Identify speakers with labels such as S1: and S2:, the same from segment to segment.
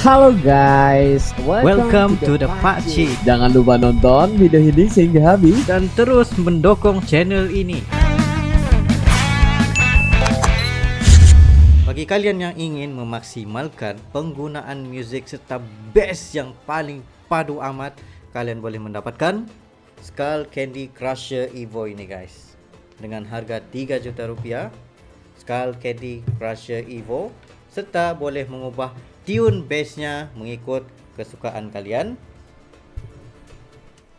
S1: Halo guys,
S2: Welcome to the Pak Cik.
S1: Jangan lupa nonton video ini sehingga habis
S2: Dan terus mendukung channel ini. Bagi kalian yang ingin memaksimalkan penggunaan music serta bass yang paling padu amat, kalian boleh mendapatkan Skull Candy Crusher Evo ini guys. Dengan harga 3 juta rupiah, Skull Candy Crusher Evo, serta boleh mengubah tune bassnya mengikut kesukaan kalian.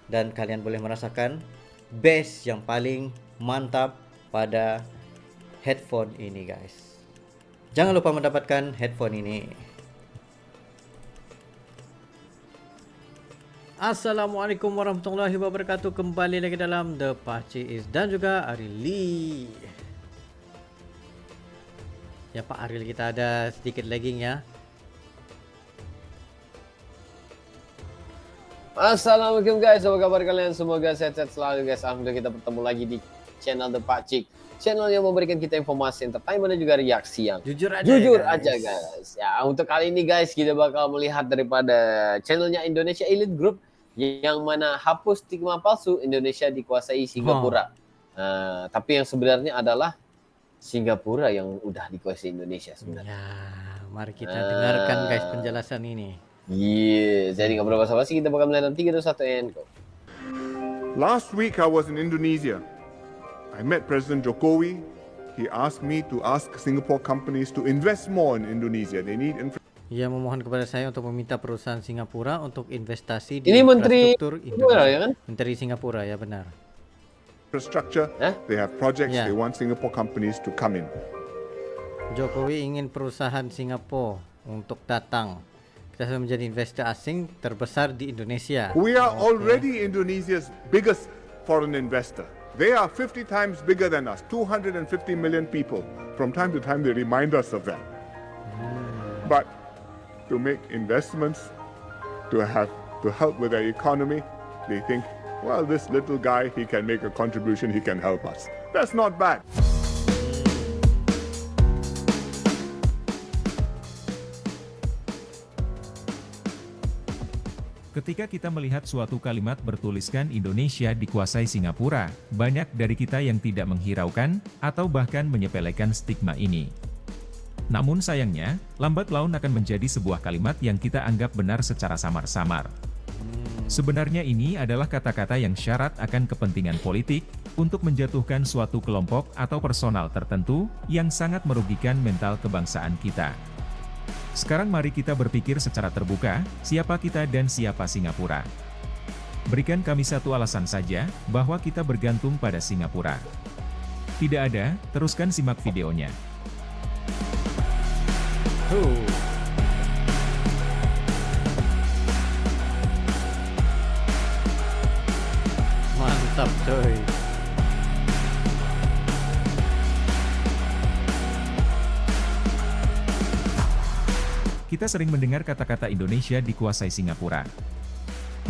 S2: Dan kalian boleh merasakan bass yang paling mantap pada headphone ini guys. Jangan lupa mendapatkan headphone ini. Assalamualaikum warahmatullahi wabarakatuh. Kembali lagi dalam The Pacis dan juga Arili. Ya Pak Aril, kita ada sedikit lagging ya.
S3: Assalamualaikum guys, apa kabar kalian? Semoga sehat-sehat selalu guys. Alhamdulillah kita bertemu lagi di channel The Pak Cik, channel yang memberikan kita informasi, entertainment dan juga reaksi yang
S2: Jujur
S3: aja guys. Ya, untuk kali ini guys kita bakal melihat daripada channelnya Indonesia Elite Group yang mana hapus stigma palsu Indonesia dikuasai Singapura. Tapi yang sebenarnya adalah Singapura yang udah dikuasai Indonesia sebenarnya.
S2: Ya, mari kita dengarkan guys penjelasan ini.
S3: Jadi nggak perlu basa-basi, kita bakal melihat 3, 2, 1 and go.
S4: Last week I was in Indonesia. I met President Jokowi. He asked me to ask Singapore companies to invest more in Indonesia. They need
S2: Ia memohon kepada saya untuk meminta perusahaan Singapura untuk investasi di
S3: Ini Menteri
S2: infrastruktur
S3: Singapura, ya kan?
S2: Menteri Singapura, ya benar.
S4: infrastructure. They have projects.
S2: Yeah.
S4: They want Singapore companies to come in.
S2: Jokowi ingin perusahaan Singapura untuk datang. Kita sudah menjadi investor asing terbesar di Indonesia.
S4: We are already Indonesia's biggest foreign investor. They are 50 times bigger than us, 250 million people. From time to time they remind us of that. But to make investments, to help with their economy, they think, well, this little guy, he can make a contribution, he can help us. That's not bad.
S5: Ketika kita melihat suatu kalimat bertuliskan Indonesia dikuasai Singapura, banyak dari kita yang tidak menghiraukan atau bahkan menyepelekan stigma ini. Namun sayangnya, lambat laun akan menjadi sebuah kalimat yang kita anggap benar secara samar-samar. Sebenarnya ini adalah kata-kata yang syarat akan kepentingan politik untuk menjatuhkan suatu kelompok atau personal tertentu yang sangat merugikan mental kebangsaan kita. Sekarang mari kita berpikir secara terbuka, siapa kita dan siapa Singapura. Berikan kami satu alasan saja, bahwa kita bergantung pada Singapura. Tidak ada, teruskan simak videonya.
S2: Mantap coy.
S5: Kita sering mendengar kata-kata Indonesia dikuasai Singapura.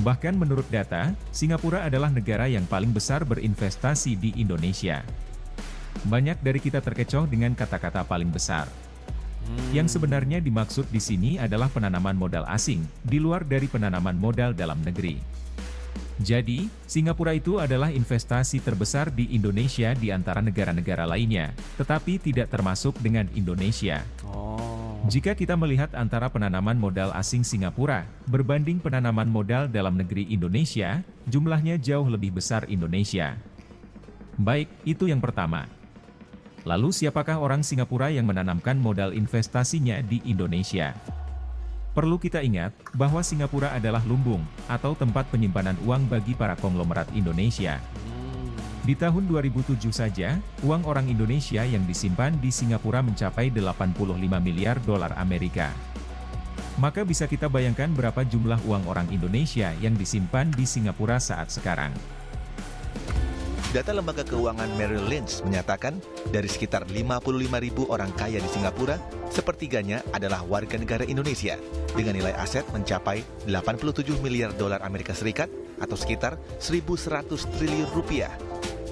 S5: Bahkan menurut data, Singapura adalah negara yang paling besar berinvestasi di Indonesia. Banyak dari kita terkecoh dengan kata-kata paling besar. Yang sebenarnya dimaksud di sini adalah penanaman modal asing, di luar dari penanaman modal dalam negeri. Jadi, Singapura itu adalah investasi terbesar di Indonesia di antara negara-negara lainnya, tetapi tidak termasuk dengan Indonesia. Jika kita melihat antara penanaman modal asing Singapura berbanding penanaman modal dalam negeri Indonesia, jumlahnya jauh lebih besar Indonesia. Baik, itu yang pertama. Lalu siapakah orang Singapura yang menanamkan modal investasinya di Indonesia? Perlu kita ingat bahwa Singapura adalah lumbung atau tempat penyimpanan uang bagi para konglomerat Indonesia. Di tahun 2007 saja, uang orang Indonesia yang disimpan di Singapura mencapai 85 miliar dolar Amerika. Maka bisa kita bayangkan berapa jumlah uang orang Indonesia yang disimpan di Singapura saat sekarang.
S6: Data lembaga keuangan Merrill Lynch menyatakan, dari sekitar 55.000 orang kaya di Singapura, sepertiganya adalah warga negara Indonesia, dengan nilai aset mencapai 87 miliar dolar Amerika Serikat atau sekitar 1.100 triliun rupiah.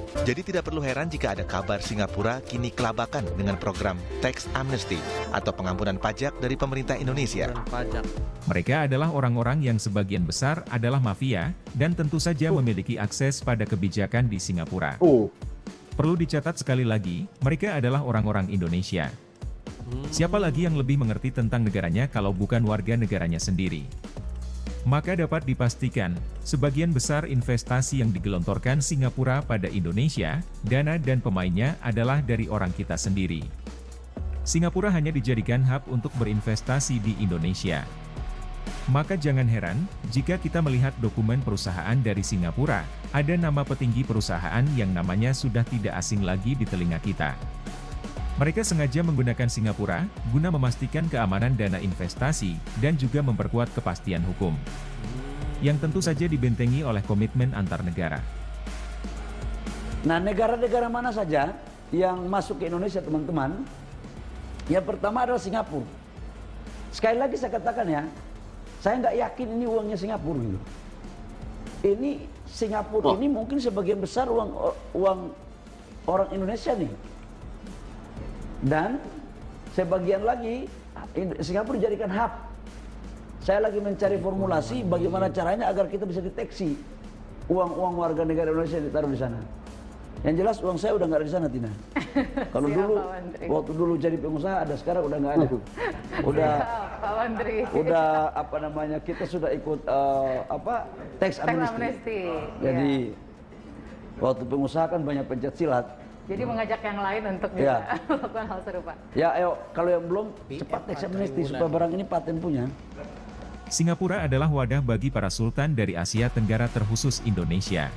S6: Jadi tidak perlu heran jika ada kabar Singapura kini kelabakan dengan program tax amnesty atau pengampunan pajak dari pemerintah Indonesia.
S2: Pajak.
S5: Mereka adalah orang-orang yang sebagian besar adalah mafia dan tentu saja memiliki akses pada kebijakan di Singapura. Perlu dicatat sekali lagi, mereka adalah orang-orang Indonesia. Siapa lagi yang lebih mengerti tentang negaranya kalau bukan warga negaranya sendiri? Maka dapat dipastikan, sebagian besar investasi yang digelontorkan Singapura pada Indonesia, dana dan pemainnya adalah dari orang kita sendiri. Singapura hanya dijadikan hub untuk berinvestasi di Indonesia. Maka jangan heran, jika kita melihat dokumen perusahaan dari Singapura, ada nama petinggi perusahaan yang namanya sudah tidak asing lagi di telinga kita. Mereka sengaja menggunakan Singapura guna memastikan keamanan dana investasi dan juga memperkuat kepastian hukum. Yang tentu saja dibentengi oleh komitmen antar negara.
S7: Nah, negara-negara mana saja yang masuk ke Indonesia, teman-teman? Yang pertama adalah Singapura. Sekali lagi saya katakan ya, saya nggak yakin ini uangnya Singapura gitu. Ini Singapura ini mungkin sebagian besar uang orang Indonesia nih. Dan sebagian lagi Singapura dijadikan hub. Saya lagi mencari formulasi bagaimana caranya agar kita bisa deteksi uang-uang warga negara Indonesia ditaruh di sana. Yang jelas uang saya udah nggak ada di sana, Tina. Kalau dulu, waktu dulu jadi pengusaha ada, sekarang udah nggak ada. Udah apa namanya, kita sudah ikut tax amnesty. Jadi waktu pengusaha kan banyak pencet silat.
S8: Jadi mengajak yang lain untuk juga melakukan hal serupa.
S7: Ya, ayo kalau yang belum cepat tax amnesty supaya barang ini paten punya.
S5: Singapura adalah wadah bagi para sultan dari Asia Tenggara terkhusus Indonesia.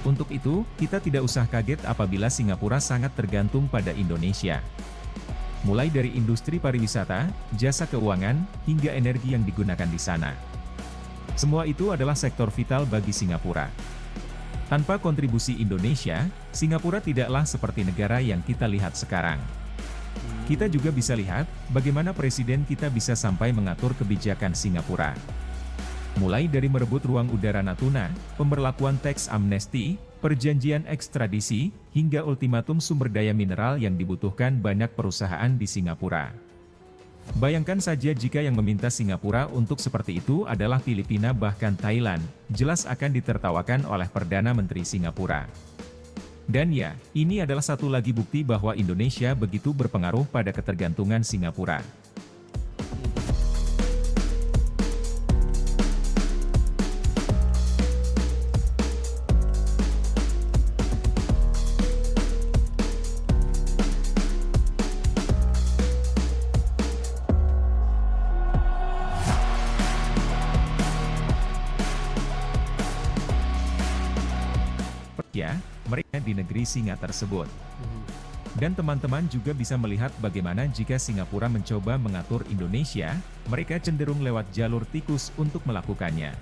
S5: Untuk itu, kita tidak usah kaget apabila Singapura sangat tergantung pada Indonesia. Mulai dari industri pariwisata, jasa keuangan, hingga energi yang digunakan di sana. Semua itu adalah sektor vital bagi Singapura. Tanpa kontribusi Indonesia, Singapura tidaklah seperti negara yang kita lihat sekarang. Kita juga bisa lihat bagaimana presiden kita bisa sampai mengatur kebijakan Singapura. Mulai dari merebut ruang udara Natuna, pemberlakuan tax amnesty, perjanjian ekstradisi, hingga ultimatum sumber daya mineral yang dibutuhkan banyak perusahaan di Singapura. Bayangkan saja jika yang meminta Singapura untuk seperti itu adalah Filipina bahkan Thailand, jelas akan ditertawakan oleh Perdana Menteri Singapura. Dan ya, ini adalah satu lagi bukti bahwa Indonesia begitu berpengaruh pada ketergantungan Singapura. Ya, mereka di negeri singa tersebut. Dan teman-teman juga bisa melihat bagaimana jika Singapura mencoba mengatur Indonesia, mereka cenderung lewat jalur tikus untuk melakukannya.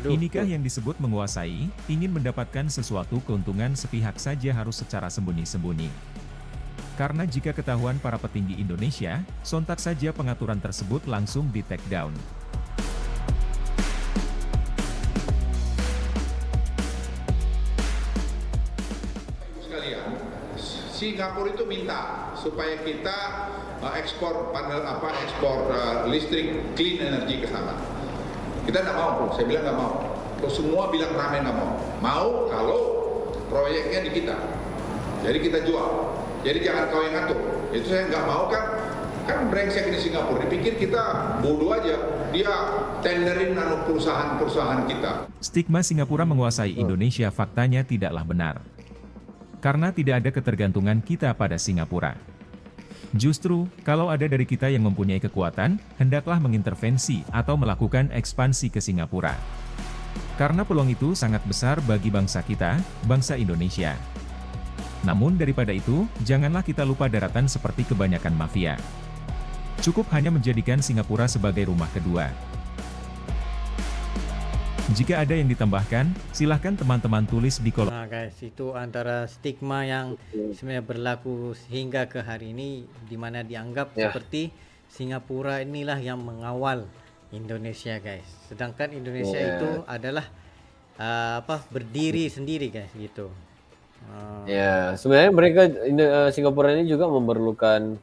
S5: Inikah yang disebut menguasai, ingin mendapatkan sesuatu keuntungan sepihak saja harus secara sembunyi-sembunyi. Karena jika ketahuan para petinggi Indonesia, sontak saja pengaturan tersebut langsung di take down.
S9: Singapura itu minta supaya kita ekspor panel listrik clean energy ke sana. Kita nggak mau, saya bilang nggak mau. Semua bilang ramai nggak mau. Mau kalau proyeknya di kita. Jadi kita jual. Jadi jangan kau yang ngatur. Itu saya nggak mau kan brengsek di Singapura. Dipikir kita bodoh aja. Dia tenderin perusahaan-perusahaan kita.
S5: Stigma Singapura menguasai Indonesia faktanya tidaklah benar. Karena tidak ada ketergantungan kita pada Singapura. Justru, kalau ada dari kita yang mempunyai kekuatan, hendaklah mengintervensi atau melakukan ekspansi ke Singapura. Karena peluang itu sangat besar bagi bangsa kita, bangsa Indonesia. Namun daripada itu, janganlah kita lupa daratan seperti kebanyakan mafia. Cukup hanya menjadikan Singapura sebagai rumah kedua. Jika ada yang ditambahkan, silahkan teman-teman tulis di kolom.
S2: Nah guys, itu antara stigma yang sebenarnya berlaku hingga ke hari ini, di mana dianggap seperti Singapura inilah yang mengawal Indonesia guys. Sedangkan Indonesia itu adalah berdiri sendiri guys gitu.
S3: Ya, sebenarnya mereka Singapura ini juga memerlukan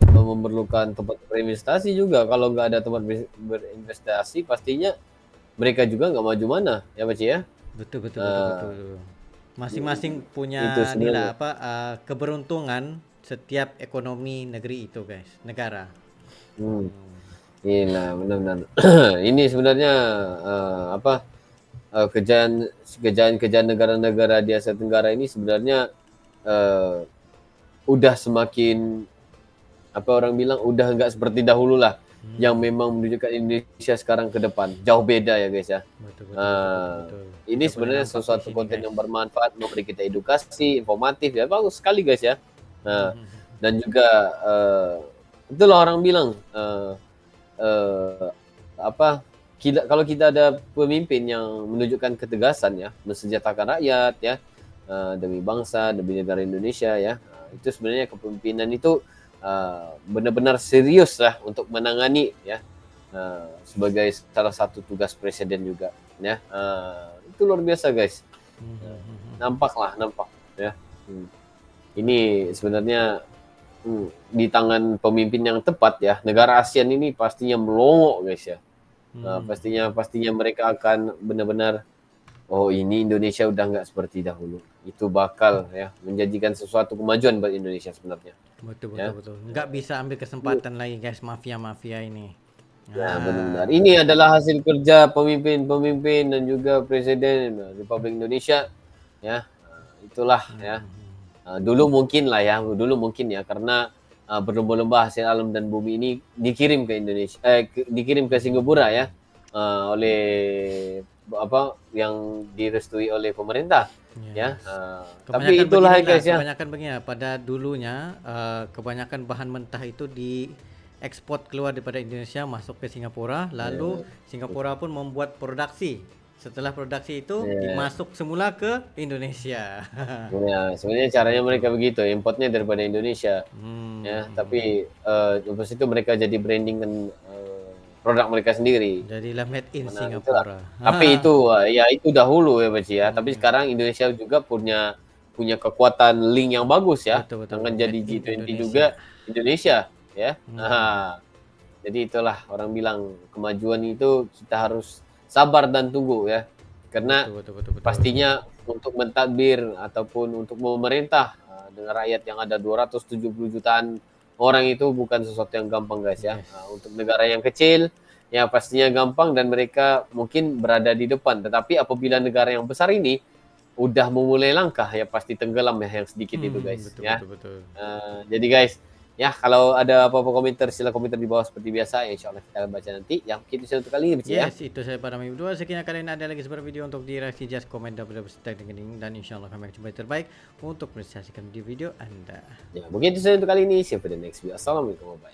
S3: memerlukan tempat berinvestasi juga. Kalau nggak ada tempat berinvestasi, pastinya mereka juga nggak maju mana, ya Pak Ci ya?
S2: Betul betul betul betul. Masing-masing punya
S3: Itu
S2: inilah
S3: sebenarnya.
S2: keberuntungan setiap ekonomi negeri itu, guys, negara.
S3: Iya, benar-benar. Ini sebenarnya kejayaan negara-negara di Asia Tenggara ini sebenarnya udah semakin orang bilang udah nggak seperti dahulu lah, yang memang menunjukkan Indonesia sekarang ke depan jauh beda ya guys ya.
S2: Betul betul betul, betul.
S3: Ini
S2: Kita boleh
S3: sebenarnya
S2: nampak di
S3: sesuatu
S2: sini,
S3: konten
S2: guys.
S3: yang bermanfaat, memberi kita edukasi, informatif ya, bagus sekali guys ya. Nah, dan juga itulah orang bilang kalau kita ada pemimpin yang menunjukkan ketegasan ya, mensejahterakan rakyat ya, demi bangsa, demi negara Indonesia ya, itu sebenarnya kepemimpinan itu benar-benar serius lah untuk menangani ya, sebagai salah satu tugas presiden juga ya. Itu luar biasa guys. Nampak ya. Ini sebenarnya di tangan pemimpin yang tepat ya, negara ASEAN ini pastinya melongo guys ya. Pastinya mereka akan benar-benar, oh ini Indonesia udah nggak seperti dahulu. Itu bakal ya menjanjikan sesuatu kemajuan buat Indonesia sebenarnya.
S2: Betul
S3: Ya.
S2: betul betul. Nggak bisa ambil kesempatan lagi, guys, mafia-mafia ini.
S3: Ya benar-benar. Ini adalah hasil kerja pemimpin-pemimpin dan juga Presiden Republik Indonesia ya. Itulah ya. Dulu mungkin ya karena berlomba-lomba hasil alam dan bumi ini dikirim ke Indonesia, dikirim ke Singapura ya, oleh yang direstui oleh pemerintah ya. Tapi itulah guys ya.
S2: Kebanyakan begini, pada dulunya kebanyakan bahan mentah itu diekspor keluar daripada Indonesia masuk ke Singapura, lalu Singapura pun membuat produksi. Setelah produksi itu dimasuk semula ke Indonesia.
S3: Ya, sebenarnya caranya mereka begitu, importnya daripada Indonesia. Ya, tapi lepas itu mereka jadi brandingkan produk mereka sendiri.
S2: Jadilah made in Singapura.
S3: Tapi itu itu dahulu ya Pak Ci ya. Tapi sekarang Indonesia juga punya kekuatan link yang bagus ya. Dengan jadi G20 juga Indonesia ya. Jadi itulah orang bilang kemajuan itu kita harus sabar dan tunggu ya, karena
S2: betul.
S3: pastinya untuk mentadbir ataupun untuk memerintah dengan rakyat yang ada 270 jutaan orang itu bukan sesuatu yang gampang guys ya. Untuk negara yang kecil ya pastinya gampang dan mereka mungkin berada di depan, tetapi apabila negara yang besar ini udah memulai langkah ya pasti tenggelam ya yang sedikit itu guys.
S2: Betul.
S3: Jadi guys ya, kalau ada apa-apa komentar, sila komentar di bawah seperti biasa. Ya, insya Allah kita akan baca nanti. Ya, mungkin itu untuk kali ini.
S2: Yes, itu saya pada minggu 2. Sekiranya kalian ada lagi sebuah video untuk direaksi, just komen dan insya Allah kami akan coba yang terbaik untuk menyaksikan di video Anda.
S3: Ya, mungkin itu saja untuk kali ini. See you for the next video. Assalamualaikum warahmatullahi wabarakatuh.